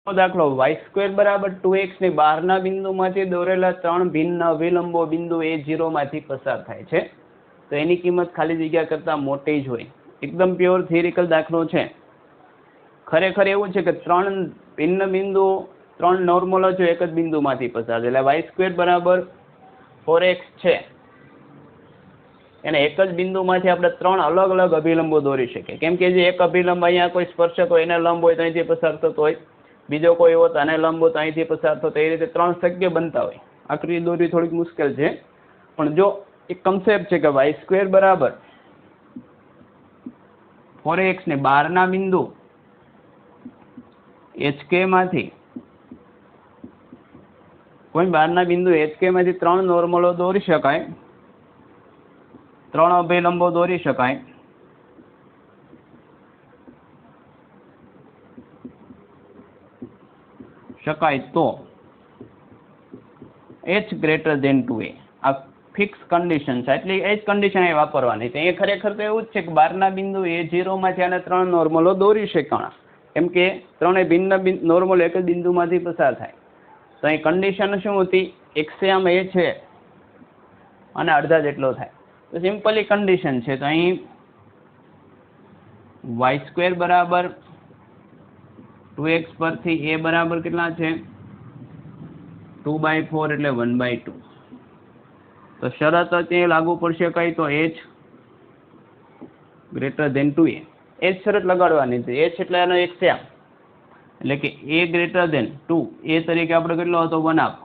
દાખલો y² બરાબર 2x ની બહારના બિંદુમાંથી દોરેલા ત્રણ ભિન્ન અભિલંબો બિંદુ A0 માંથી પસાર થાય છે તો એની કિંમત ખાલી જગ્યા કરતાં મોટી જ હોય. એકદમ પ્યોર થિયરિકલ દાખલો છે. ખરેખર એવું છે કે ત્રણ ભિન્ન બિંદુઓ ત્રણ નોર્મલો જો એક જ બિંદુમાંથી પસાર થાય એટલે y² બરાબર 4x છે એને એક જ બિંદુમાંથી આપણે ત્રણ અલગ અલગ અભિલંબો દોરી શકીએ. કેમ કે જે એક અભિલંબ અહીંયા કોઈ સ્પર્શક હોય એને લંબ હોય તો અહીંથી પસાર થતો હોય, બીજો કોઈ એવો તો આને લંબ હોય તો અહીંથી પસાર થતો, એ રીતે ત્રણ શક્ય બનતા હોય. આકૃતિ દોરવી થોડીક મુશ્કેલ છે પણ જો એક કન્સેપ્ટ છે કે y² બરાબર 4x ને બહારના બિંદુ HK માંથી કોઈ બહારના બિંદુ HK માંથી ત્રણ નોર્મલો દોરી શકાય, ત્રણ અભિલંબો દોરી શકાય. તો h ગ્રેટર ધેન 2a આ ફિક્સ કન્ડિશન છે. એટલે એ જ કન્ડિશન એ વાપરવાની છે. એ ખરેખર તો એવું જ છે કે બહારના બિંદુ A0 માંથી આને ત્રણ નોર્મલો દોરી શકાણા કેમ કે ત્રણેય ભિન્ન નોર્મલ એક જ બિંદુમાંથી પસાર થાય. તો અહીં કન્ડિશન શું હતી? એક્સેમ એ છે અને અડધા જેટલો થાય તો સિમ્પલી કન્ડિશન છે. તો અહીં y² બરાબર 2x પરથી a બરાબર કેટલા છે 2/4 એટલે 1/2. તો શરત અત્યારે લાગુ પડશે કઈ? તો h greater than 2a. h શરત લગાડવાની છે. h એટલે એનો એક્સેમ એટલે કે a ગ્રેટર ધેન 2 a તરીકે આપણે કેટલો હતો 1 આપો.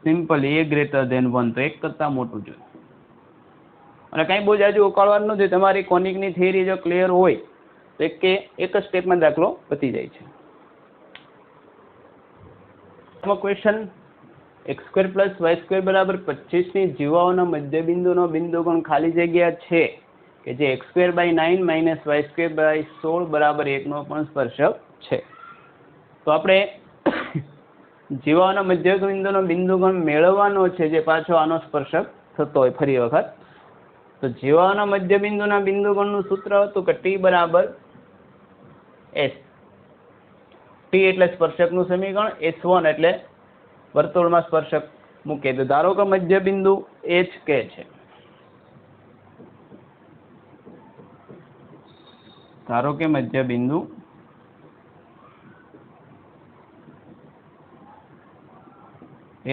સિમ્પલ a ગ્રેટર ધેન 1 તો એક કરતાં મોટું જોઈએ. અને કંઈ બહુ જાજુ ઉકાળવાનું નથી. તમારી કોનિકની થિયરી જો ક્લિયર હોય તો એક જ સ્ટેપમાં દાખલો પતી જાય છે. ક્વેશ્ચન x² + y² બરાબર 25 ની જીવાઓના મધ્યબિંદુનો બિંદુકોણ ખાલી જગ્યા છે કે જે x²/9 - y²/16 બરાબર 1 નો પણ સ્પર્શક છે. તો આપણે જીવાઓના મધ્યબિંદુનો બિંદુકોણ મેળવવાનો છે જે પાછો આનો સ્પર્શક થતો હોય. ફરી વખત તો જીવાઓના મધ્યબિંદુના બિંદુકોણનું સૂત્ર હતું કે t બરાબર s. t એટલે સ્પર્શકનું સમીકરણ, s1 એટલે વર્તુળમાં સ્પર્શક મૂકે. તો ધારો કે મધ્યબિંદુ HK છે. ધારો કે મધ્યબિંદુ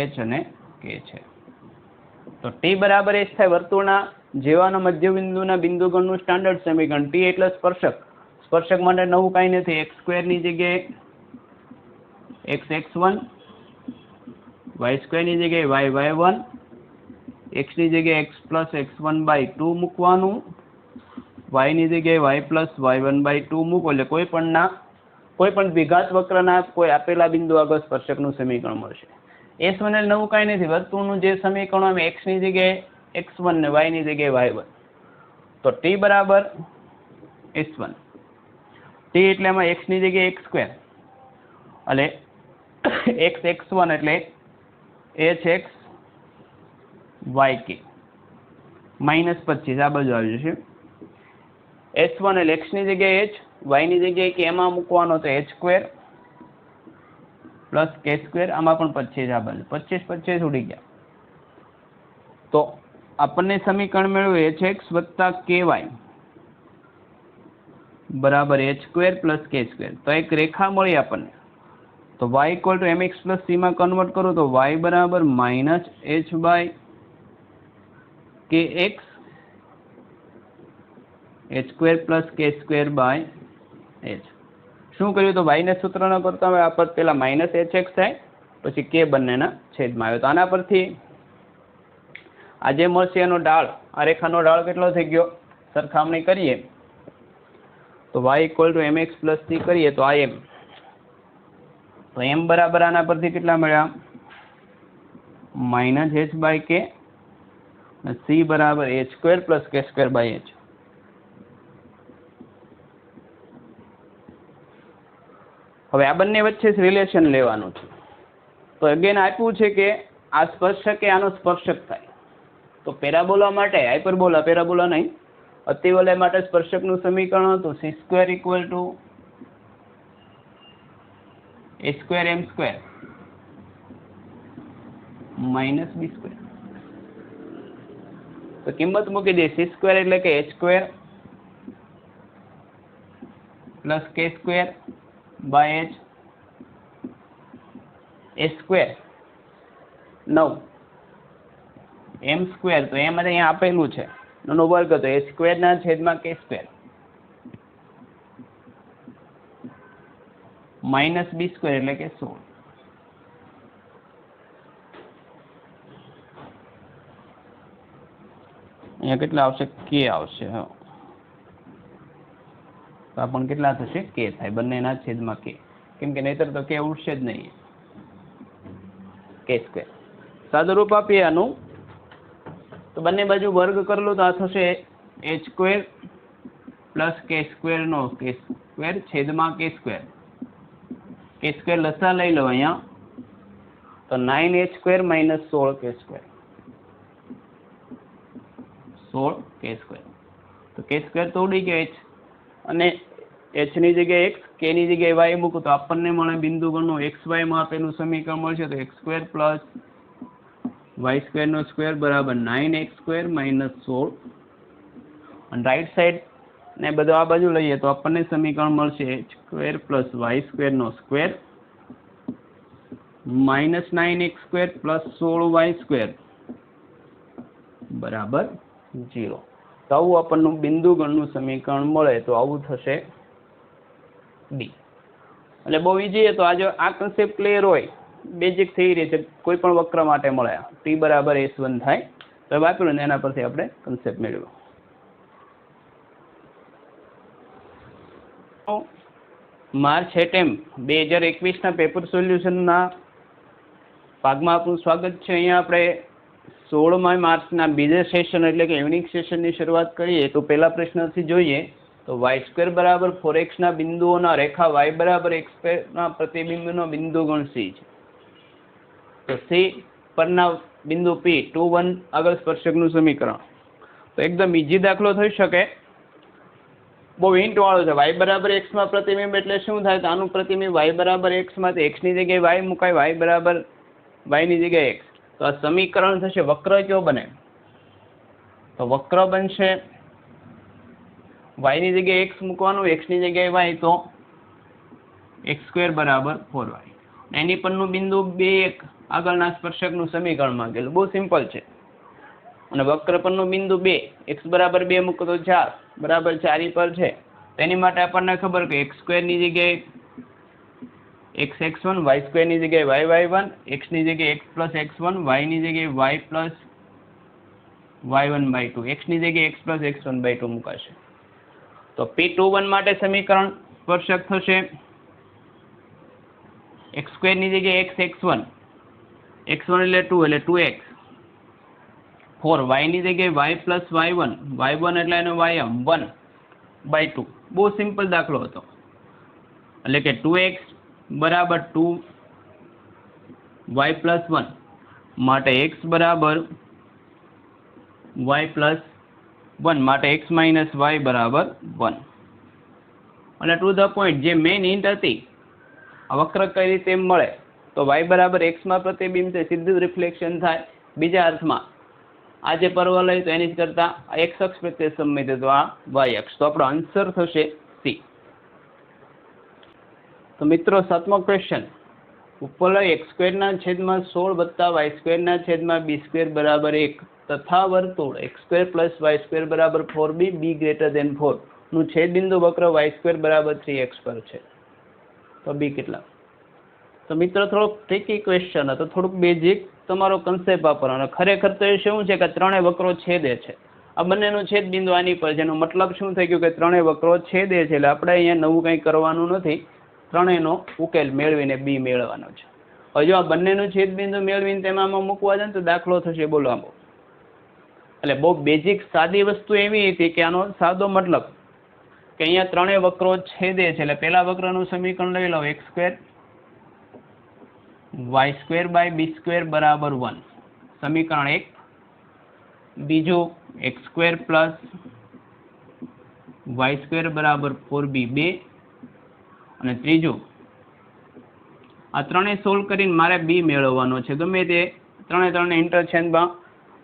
H અને K છે. તો t બરાબર h થાય વર્તુળના જીવાના મધ્યબિંદુના બિંદુકોણનું સ્ટાન્ડર્ડ સમીકરણ. t એટલે સ્પર્શક. સ્પર્શક માટે નવું કાંઈ નથી. x² ની જગ્યાએ x(x1), y² ની જગ્યાએ y(y1), x ની જગ્યાએ x + x1/2 મૂકવાનું, y ની જગ્યાએ y + y1/2 મૂકો એટલે કોઈ પણ દ્વિઘાત વક્રના કોઈ આપેલા બિંદુ આગળ સ્પર્શકનું સમીકરણ મળશે. S1 એટલે નવું કાંઈ નથી. વર્તુળનું જે સમીકરણ હોય x ની જગ્યાએ x1 ને y ની જગ્યાએ y1. તો t બરાબર s1. t એટલે એમાં x ની જગ્યાએ x² એટલે x(x1) એટલે hx yk -25 આ બાજુ આવી જશે. s1 એટલે x ની જગ્યાએ h, y ની જગ્યાએ કે એમાં મૂકવાનો તો h² + k². આમાં પણ 25 આ બાજુ 25 ઉડી ગયા. તો આપણને સમીકરણ મેળવ્યું hx + ky બરાબર h² + k². તો એક રેખા મળી આપણને. તો y = mx + c માં કન્વર્ટ કરો તો y બરાબર -h/kx h² + k²/h. શું કર્યું? તો y ને સૂત્ર ન કરતા હોય આ પર પેલા -hx થાય પછી k બંનેના છેદમાં આવ્યો. તો આના પરથી આ જે મળશે એનો ઢાળ, આ રેખાનો ઢાળ કેટલો થઈ ગયો? સરખામણી કરીએ તો y = mx + c કરીએ તો આ m. તો m બરાબર આના પરથી કેટલા મળ્યા? -h/k અને c બરાબર h² + k²/h. હવે આ બંને વચ્ચે રિલેશન લેવાનું છે. તો અગેન આપ્યું છે કે આ સ્પર્શક એ આનો સ્પર્શક થાય. તો પેરાબોલા માટે પેરાબોલા નહીં, અતિવલય માટે સ્પર્શકનું સમીકરણ હતું c² = A square M square minus B square. तो किंमत मूकी दे सी स्क्वेर એટલે કે h square plus k square by h a square 9 m square તો એમ અહીંયા આપેલું છે નો વર્ગ તો a સ્ક્વેર ના છેદમાં k square minus b square એટલે કે 16 અહીંયા કેટલા આવશે k આવશે હા તો આ પણ કેટલા થશે k થાય બંનેના છેદમાં k કેમ કે નહીતર તો k ઉડશે જ નહીં k સ્ક્વેર સાદુરૂપ આપીએ આનું તો બંને બાજુ વર્ગ કરલો તો આ થશે h square plus k square નો k સ્ક્વેર છેદમાં k સ્ક્વેર લસા લઈ લો અહીંયા તો 9h square minus 16k square 16k square તો k સ્ક્વેર તો ઉડી ગયો h અને h ની જગ્યાએ x k ની જગ્યાએ y મૂકો તો આપણને મળે બિંદુ ગણનું xy માં આપેલું સમીકરણ મળશે તો x square plus y square નો સ્ક્વેર બરાબર 9x સ્ક્વેર માઇનસ 16 અને રાઈટ સાઈડ ને બધું આ બાજુ લઈએ તો આપણને સમીકરણ મળશે h square plus y square નો square minus 9x square plus 16y square બરાબર 0 તો આવું આપણનું બિંદુ ગણનું સમીકરણ મળે તો આવું થશે ડી એટલે બહુ ઈઝી તો આજે આ કન્સેપ્ટ ક્લિયર હોય બેઝિક થઈ રહી છે કોઈ પણ વક્ર માટે મળે t બરાબર s1 થાય તો વાપર્યું ને એના પરથી આપણે કન્સેપ્ટ મેળવ્યો માર્ચ એટેમ 2021 ના પેપર સોલ્યુશનના ભાગમાં આપનું સ્વાગત છે અહીંયા આપણે 16 માર્ચના બીજા સેશન એટલે કે યુનિક સેશનની શરૂઆત કરીએ તો પહેલા પ્રશ્નથી જોઈએ તો y સ્ક્વેર બરાબર 4x ના બિંદુઓના રેખા y બરાબર x સ્ક્વેરના પ્રતિબિંબનો બિંદુ ગણ c છે તો c પરના બિંદુ p 2 1 આગળ સ્પર્શકનું સમીકરણ તો એકદમ ઈઝી દાખલો થઈ શકે બહુ હિન્ટ વાળો છે y બરાબર x માં પ્રતિબિંબ એટલે શું થાય તો આનું પ્રતિબિંબ y બરાબર x માં તો x ની જગ્યાએ y મુકાય y બરાબર y ની જગ્યાએ x તો આ સમીકરણ થશે વક્ર કયો બને તો વક્ર બનશે y ની જગ્યાએ x મૂકવાનું x ની જગ્યાએ y તો x સ્ક્વેર બરાબર 4y એની પરનું બિંદુ 2 1 આગળના સ્પર્શકનું સમીકરણ માંગેલું બહુ સિમ્પલ છે અને વક્ર પરનું બિંદુ 2 x બરાબર 2 મૂકો તો 4 બરાબર 4 પર છે તેની માટે આપણને ખબર કે x સ્ક્વેર ની જગ્યાએ x x1 y સ્ક્વેર ની જગ્યાએ y y1 x ની જગ્યાએ x પ્લસ x1 y ની જગ્યાએ y plus y1 by 2 x ની જગ્યાએ x પ્લસ x1 બાય 2 મુકાશે તો p21 માટે સમીકરણ સ્પર્શક થશે x સ્ક્વેર ની જગ્યાએ x x1 x1 એટલે 2 એટલે 2x 4 y ની જગ્યાએ y પ્લસ y1 y1 એટલે એનો ym 1 બાય 2 બહુ સિમ્પલ દાખલો હતો એટલે કે 2x બરાબર 2 y પ્લસ 1 માટે x બરાબર y પ્લસ 1 માટે x માઇનસ y બરાબર 1 અને ટુ ધ પોઈન્ટ જે મેઇન હિન્ટ હતી આ વક્ર કઈ રીતે મળે તો y બરાબર x માં પ્રતિબિંબ છે સીધું રિફ્લેક્શન થાય બીજા અર્થમાં આ જે પર્વ લઈ તો એની કરતા x અક્ષ પ્રત્યે સંબંધિત તો આ y અક્ષ તો આપણો આન્સર થશે C તો મિત્રો સાતમો ક્વેશ્ચન ઉપલા x સ્ક્વેરના છેદમાં 16 વત્તા y સ્ક્વેરના છેદમાં b સ્ક્વેર બરાબર 1 તથા વર્તુળ x square plus y square બરાબર 4b b ગ્રેટર ધેન 4 નું છેદબિંદુ વક્ર y સ્ક્વેર બરાબર 3x પર છે તો b કેટલા તો મિત્રો થોડોક ટ્રિકી ક્વેશ્ચન હતો થોડુંક બેઝિક તમારો કન્સેપ્ટ વાપરવાનો ખરેખર તો એ શું છે કે ત્રણેય વક્રો છેદે છે આ બંનેનું છેદબિંદુ આની પર છે એનો મતલબ શું થઈ ગયું કે ત્રણેય વક્રો છેદે છે એટલે આપણે અહીંયા નવું કંઈ કરવાનું નથી ત્રણેયનો ઉકેલ મેળવીને બી મેળવવાનો છે હવે જો આ બંનેનું છેદબિંદુ મેળવીને તેમાં મૂકવા જાય તો દાખલો થશે બોલો આંબો એટલે બહુ બેઝિક સાદી વસ્તુ એવી હતી કે આનો સાદો મતલબ કે અહીંયા ત્રણેય વક્રો છેદે છે એટલે પહેલા વક્રનું સમીકરણ લઈ લો x square y square by b square બરાબર 1 સમીકરણ 1 બીજું x square plus y square બરાબર 4b 2 અને ત્રીજું આ ત્રણેય સોલ્વ કરીને મારે બી મેળવવાનો છે. ગમે તે ત્રણે ઇન્ટરચેન્જમાં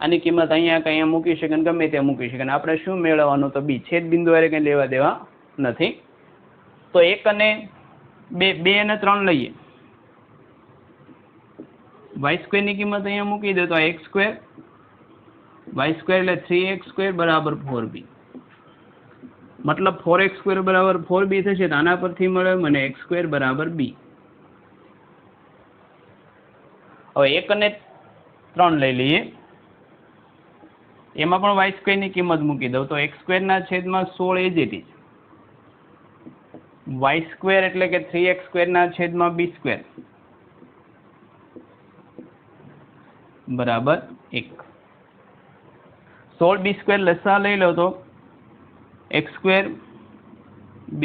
આની કિંમત અહીંયા મૂકી શકે અને ગમે ત્યાં મૂકી શકે. આપણે શું મેળવવાનું? તો બી. છેદ બિંદુ વાળે કંઈ લેવા દેવા નથી. તો 1 અને 2 અને 3 લઈએ. y² ની કિંમત અહીંયા મૂકી દે તો આ x², y² એટલે 3x² બરાબર 4b. મતલબ 4x² બરાબર 4b થશે. તો આના પરથી મળે મને x² બરાબર b. હવે 1 અને 3 લઈ લઈએ. એમાં પણ y² ની કિંમત મૂકી દઉં તો x² ના છેદમાં 16 એજ ઇટ ઇઝ. y² એટલે કે 3x² ના છેદમાં b² બરાબર 1. 16b² લસા લઈ લો તો x² b²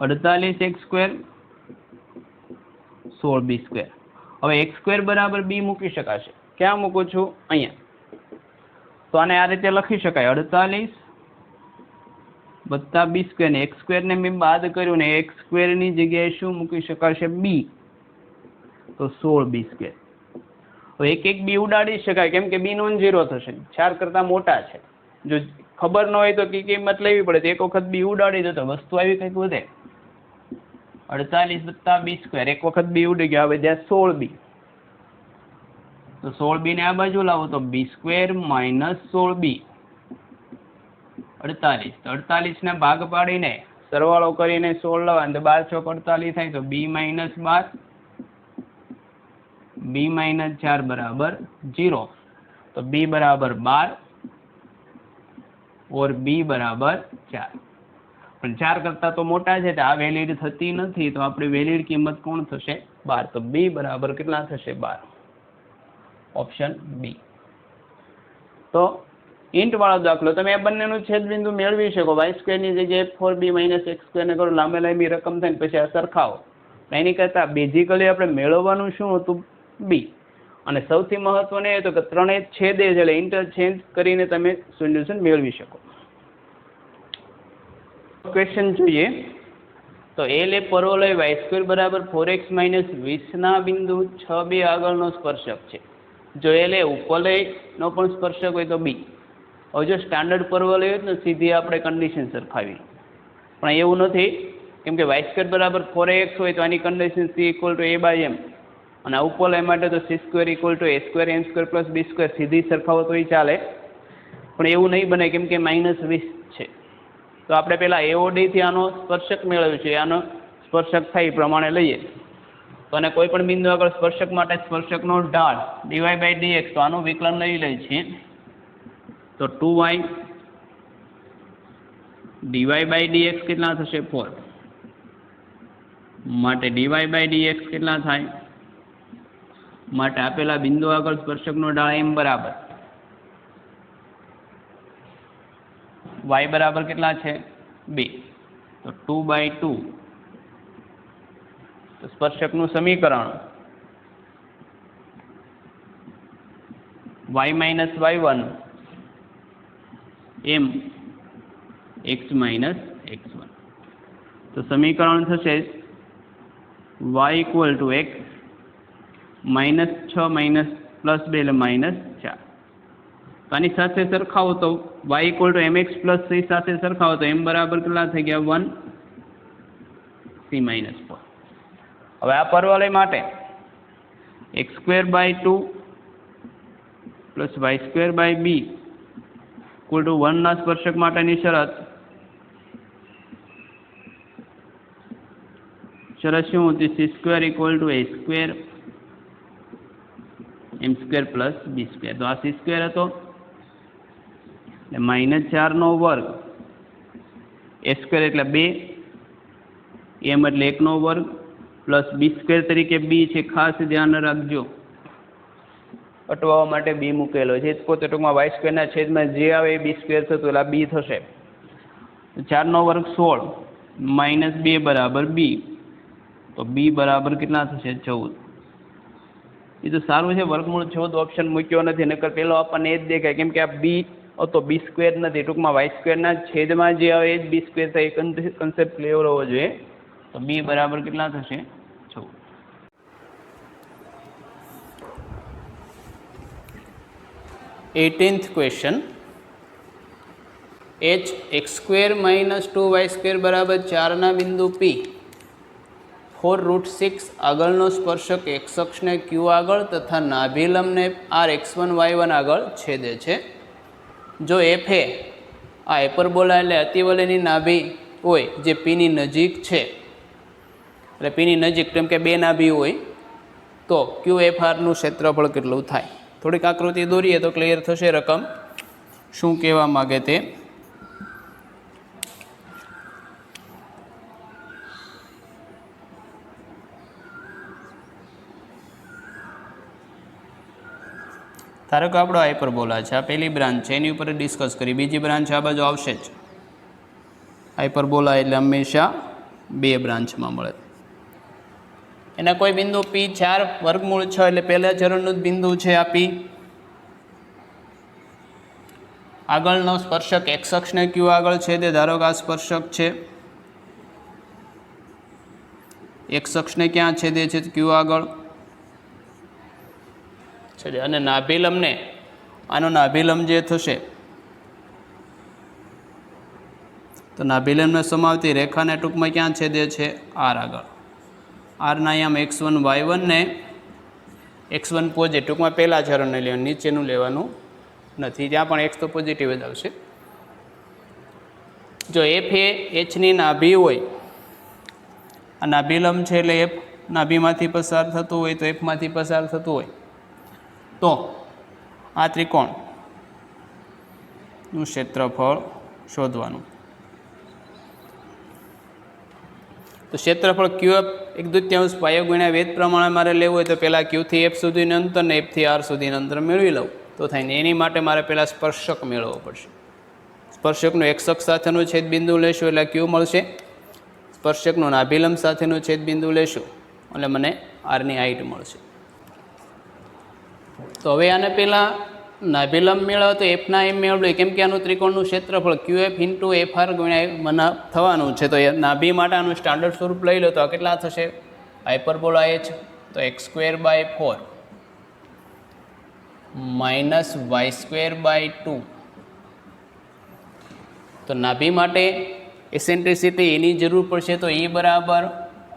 48x², 16b². હવે x² બરાબર b મૂકી શકાશે. ક્યાં મૂકું છું? અહીંયા. તો આને આ રીતે લખી શકાય 48 વત્તા b² ને x² ને મેં બાદ કર્યું ને x² ની જગ્યાએ શું મૂકી શકાશે? b. તો 16b². હવે એક બી ઉડાડી શકાય કેમ કે બી નોન ઝીરો થશે. 4 કરતાં મોટા છે. જો ખબર ન હોય તો કિંમત લેવી પડે. તો એક વખત બી ઉડાડી દો તો વસ્તુ આવી કંઈક વધે. 48 વત્તા b². એક વખત બી ઉડી ગયા. હવે ત્યાં 16b. તો 16b ને આ બાજુ લાવો તો b² માઇનસ 16b 48. તો 48 ને ભાગ પાડીને સરવાળો કરીને 16 લવાને તો 12 ચોક 48 થાય તો b માઇનસ 12, b માઇનસ 4 બરાબર 0. તો b બરાબર 12 और b બરાબર 4. પણ 4 કરતાં તો મોટા છે તો આ વેલિડ થતી નથી. તો આપણી વેલિડ કિંમત કોણ થશે? 12. તો b બરાબર કેટલા થશે? 12. Option B. તો ઇન્ટ વાળો દાખલો તમે આ બંનેનું છેદબિંદુ મેળવી શકો. y² ની જગ્યાએ 4b માઇનસ x² ને કરો. લાંબે લાંબી રકમ થાય પછી આ સરખાવો. એની કરતાં બેઝિકલી આપણે મેળવવાનું શું હતું? બી. અને સૌથી મહત્વનું એ તો કે ત્રણેય છેદે છે એટલે ઇન્ટરચેન્જ કરીને તમે સોલ્યુશન મેળવી શકો. ક્વેશ્ચન જોઈએ તો એલ એ પરોવલય y² બરાબર 4x માઇનસ 20 ના બિંદુ 6, 2 આગળનો સ્પર્શક છે. જો એલ એ ઉપવલયનો પણ સ્પર્શક હોય તો બી. હવે જો સ્ટાન્ડર્ડ પર્વલય હોય તો સીધી આપણે કન્ડિશન સરખાવી. પણ એવું નથી કેમ કે y² બરાબર 4ax હોય તો આની કન્ડિશન c = a/m અને આ ઉપવલય માટે તો c² = a² m² + b² સીધી સરખાવો તોય ચાલે. પણ એવું નહીં બને કેમ કે -20 છે. તો આપણે પહેલાં AOD થી આનો સ્પર્શક મેળવ્યો છે. આનો સ્પર્શક થાય એ પ્રમાણે લઈએ તો અને કોઈ પણ બિંદુ આગળ સ્પર્શક માટે સ્પર્શકનો ઢાળ dy/dx. તો આનું વિકલન લઈ લઈએ છીએ તો 2y dy/dx કેટલા થશે? 4. માટે dy/dx કેટલા થાય? માટે આપેલા બિંદુ આગળ સ્પર્શકનો ઢાળ m બરાબર y બરાબર કેટલા છે? 2. તો 2/2. તો સ્પર્શકનું સમીકરણ y minus y1 m x minus x1. તો સમીકરણ થશે y = x -6 માઇનસ +2 એટલે -4. તો આની સાથે સરખાવો તો y = mx + c સાથે સરખાવો તો m બરાબર કેટલા થઈ ગયા? 1 c - 4. હવે આ પર્વલય માટે x²/2 + y²/b = 1 ના સ્પર્શક માટેની શરત શું હતી? c² = a² m² + b². તો આ c² હતો એટલે -4² a² એટલે 2, m એટલે 1² પ્લસ b² તરીકે b છે. ખાસ ધ્યાન રાખજો અટવાવા માટે b મૂકેલો છે. પોતે ટૂંકમાં y² ના છેદમાં જે આવે એ b² થતું એટલે b થશે. 4² 16 -2 બરાબર b. તો b બરાબર કેટલા થશે? 14. એ તો સારું છે વર્ગમૂળ 14 ઓપ્શન મૂક્યો નથી. નકર પેલો આપણને એ જ દેખાય કેમ કે આ b તો b² નથી. ટૂંકમાં y² ના છેદમાં જે આવે એ જ b² થાય. કન્સેપ્ટ ક્લિયર હોવો જોઈએ. તો b બરાબર કેટલા થશે? 14. 18th question H x square minus 2y² बराबर 4 बिंदु P फोर √6 આગળનો સ્પર્શક એક્સ અક્ષને ક્યુ આગળ તથા નાભિલંબને R(x1y1) આગળ છેદે છે. જો એફ એ આ હાઇપરબોલા એટલે અતિવલયની નાભી હોય જે પીની નજીક છે, એટલે પીની નજીક કેમ કે બે નાભી હોય, તો ક્યુ એફ આરનું ક્ષેત્રફળ કેટલું થાય? થોડીક આકૃતિ દોરીએ તો ક્લિયર થશે રકમ શું કહેવા માગે તે. ધારો કે આપણો હાઇપરબોલા છે, આ પહેલી બ્રાન્ચ છે, એની ઉપર ડિસ્કસ કરી. બીજી બ્રાન્ચ આ બાજુ આવશે જ. હાઇપરબોલા એટલે હંમેશા બે બ્રાન્ચમાં મળે. એના કોઈ બિંદુ P 4 વર્ગમૂળ 6 એટલે પહેલા ચરણનું જ બિંદુ છે આ P. આગળનો સ્પર્શક એક્સ અક્ષને ક્યુ આગળ છેદે. ધારો કે આ સ્પર્શક છે, એક્સ અક્ષને ક્યાં છેદે છે? ક્યુ આગળ છેદે. અને નાભિલંબને આનો નાભિલંબ જે થશે, તો નાભિલંબને સમાવતી રેખાને ટૂંકમાં ક્યાં છેદે છે? આર આગળ. આરના અહીંયા x1y1 ને x1 પોઝિટિવ, ટૂંકમાં પહેલા ચરણને લેવાનું, નીચેનું લેવાનું નથી. ત્યાં પણ x તો પોઝિટિવ જ આવશે. જો એફ એ એચની નાભી હોય, આ નાભિલંબ છે એટલે એફ નાભીમાંથી પસાર થતું હોય, તો એફમાંથી પસાર થતું હોય, તો આ ત્રિકોણનું ક્ષેત્રફળ શોધવાનું. તો ક્ષેત્રફળ ક્યુ એફ 1/2 પાયો ગુણ્યા વેધ પ્રમાણે મારે લેવું હોય તો પહેલાં ક્યુથી એફ સુધીનું અંતર ને એફથી આર સુધીનું અંતર મેળવી લઉં તો થાય ને. એની માટે મારે પહેલાં સ્પર્શક મેળવવો પડશે. સ્પર્શકનું એક્સ અક્ષ સાથેનું છેદબિંદુ લેશું એટલે ક્યુ મળશે. સ્પર્શકનું નાભિલંબ સાથેનું છેદબિંદુ લેશું એટલે મને આરની હાઈટ મળશે. તો હવે આને પહેલાં નાભિલંબ મેળવો તો એફના એમ મેળવ્યું, કેમ કે આનું ત્રિકોણનું ક્ષેત્રફળ ક્યુ એફ ઇન્ટુ એફ આર ગુણ્યા મને થવાનું છે. તો એ નાભી માટે આનું સ્ટાન્ડર્ડ સ્વરૂપ લઈ લો તો આ કેટલા થશે? હાઇપરબોલા એચ તો x²/4 માઇનસ y²/2. તો નાભી માટે એસેન્ટ્રિસિટી એની જરૂર પડશે, તો એ બરાબર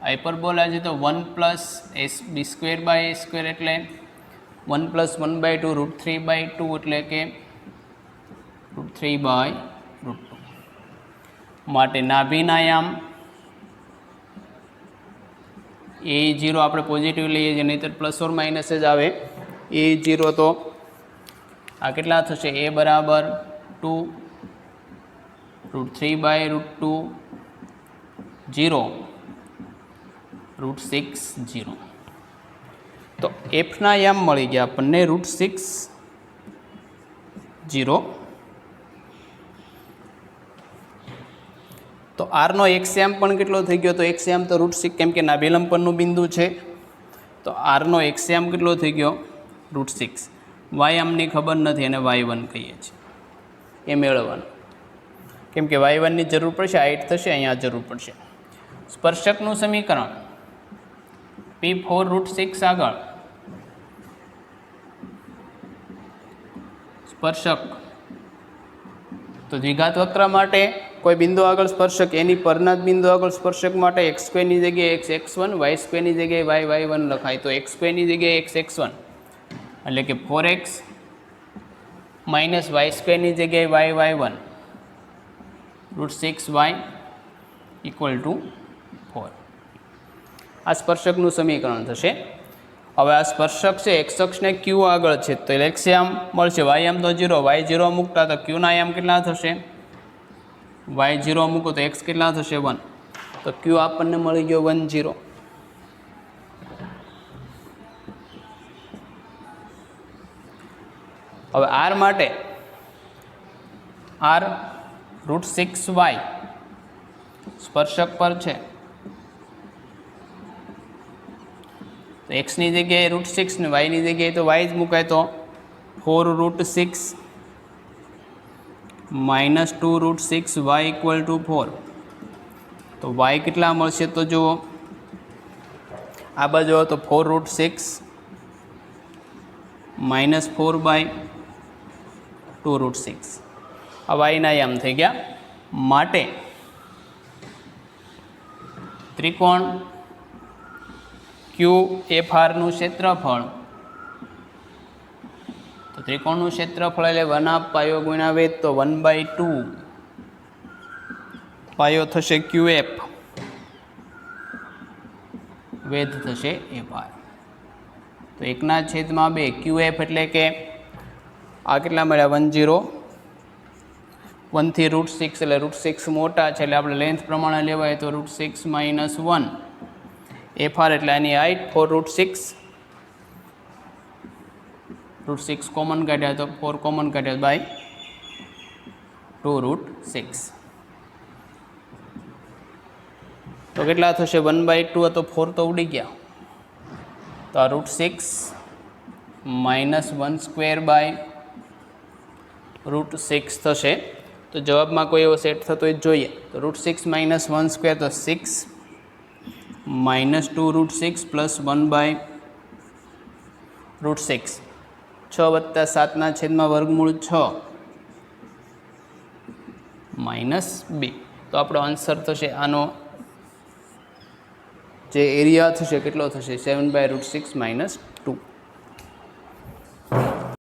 હાઇપરબોલા છે તો 1 + b²/a² એટલે 1 + 1/2 √3/2 એટલે કે √3/2. માટે નાભીના આયામ a0 આપણે પોઝિટિવ લઈએ છીએ, નહીંતર પ્લસ ઓર માઇનસ જ આવે. a0 તો આ કેટલા થશે? a બરાબર 2 √3/2 0 √6 0. તો એફના યામ મળી ગયા આપણને √6 0. તો આરનો એક્સયામ પણ કેટલો થઈ ગયો? તો એક્સયામ તો √6, કેમ કે નાભિલંબ પરનું બિંદુ છે, તો આરનો એક્સયામ કેટલો થઈ ગયો? √6. વાયામની ખબર નથી અને y1 કહીએ છીએ, એ મેળવવાનું, કેમ કે y1ની જરૂર પડશે, હાઈટ થશે, અહીંયા જરૂર પડશે. સ્પર્શકનું સમીકરણ P4 √6 આગળ સ્પર્શક, તો દ્વિઘાત વક્ર માટે કોઈ બિંદુ આગળ સ્પર્શક, એની પરના જ બિંદુ આગળ સ્પર્શક માટે x² ની જગ્યાએ x(x1), y² ની જગ્યાએ y(y1) લખાય. તો x² ની જગ્યાએ x(x1) એટલે કે 4x માઇનસ y² ની જગ્યાએ y(y1) √6y = 4. આ સ્પર્શકનું સમીકરણ થશે. હવે આ સ્પર્શક છે એક્સ અક્ષને ક્યુ આગળ છે, તો એક્સ યામ મળશે, y યામ તો 0, y0 મૂકતા તો ક્યુના યામ કેટલા થશે? y0 મૂકો તો x કેટલા થશે? 1. તો ક્યુ આપણને મળી ગયો 1 0. હવે આર માટે આર √6y સ્પર્શક પર છે, તો એક્સની જગ્યાએ √6 ને વાયની જગ્યાએ તો વાય જ મુકાય. તો 4 √6 માઇનસ 2 √6y = 4. તો વાય કેટલા મળશે? તો જુઓ આ બાજુ તો 4 √6 માઇનસ 4/, 2√6 આ વાયના યામ થઈ ગયા. માટે ત્રિકોણ QFRનું ક્ષેત્રફળ, તો ત્રિકોણનું ક્ષેત્રફળ એટલે 1/2 પાયો ગુણ્યા વેધ, તો 1/2 પાયો થશે QF, વેધ થશે FR. તો 1/2 QF એટલે કે આ કેટલા મળ્યા 10, 1 થી √6 એટલે √6 મોટા છે એટલે આપણે લેન્થ પ્રમાણે લેવાય તો √6 - 1 FR એટલે આની હાઇટ 4√6, √6 કોમન કાઢ્યા તો 4 કોમન કાઢ્યા બાય 2√6. તો કેટલા થશે 1/2 તો 4 તો ઉડી ગયા, તો આ √6 - 1² બાય √6 થશે. તો જવાબમાં કોઈ એવો સેટ થતો જ જોઈએ. તો √6 - 1² તો 6 - 2√6 પ્લસ 1/√6, 6 + 7 વર્ગમૂળ 6 -2. તો આપણો આન્સર થશે આનો જે એરિયા થશે કેટલો થશે 7/√6 - 2.